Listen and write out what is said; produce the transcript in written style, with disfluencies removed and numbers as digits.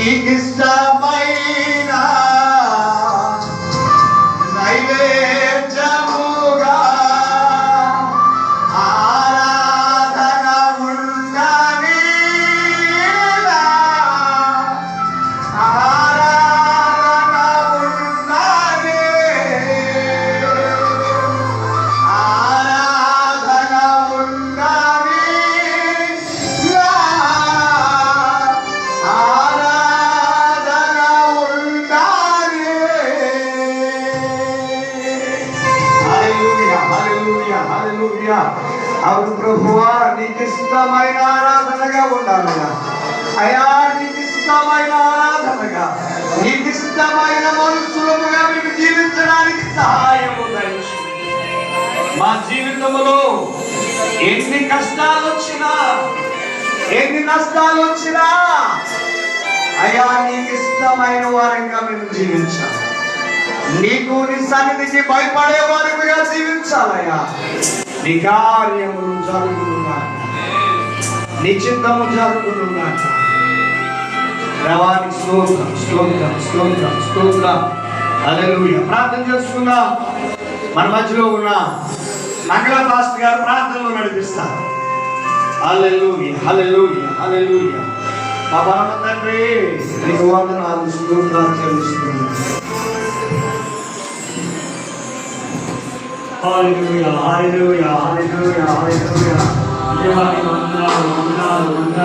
నీకిష్టమైన నైవేద్యముగా ఆరాధన ఉన్నది, ఆరాధన ఉన్నది, ఆరాధన ఉన్నది, ఆరాధన ఉన్నది. హల్లెలూయా, హల్లెలూయా, హల్లెలూయా. అవును ప్రభువా, నీకు ఇష్టమైన ఆరాధనగా ఉండాలయ్యా. అయ్యా, నీకు ఇష్టమైన ఆరాధనగా, నీకు ఇష్టమైన మనుషులుగా మేము జీవించడానికి సహాయము దయచేయండి. మా జీవితంలో ఎన్ని కష్టాలు వచ్చినా, ఎన్ని నష్టాలు వచ్చినా అయ్యా, నీకు ఇష్టమైన వారంగా మేము జీవించాలి. నీకు నీ సన్నిధికి భయపడే వారిగా జీవించాలయ్యా. నీ కార్యములు జరుగునుగా, నీ చిత్తము జరుగునుగా. దేవానికి స్తోత్రం, స్తోత్రం, స్తోత్రం, స్తోత్రం. హల్లెలూయా. ప్రార్థన చేసుకుందాం. మన మధ్యలో ఉన్న మంగళ పాస్టర్ గారు ప్రార్థనలో నడిపిస్తారు. హల్లెలూయా, హల్లెలూయా, హల్లెలూయా. మా పరమ తండ్రి, నీకు వందనాలు, స్తోత్రాలు చెల్లిస్తున్నాను. హల్లెలూయా, హల్లెలూయా, హల్లెలూయా, హల్లెలూయా. దేవానికి వందనాలు, వందనాలు, వందనాలు.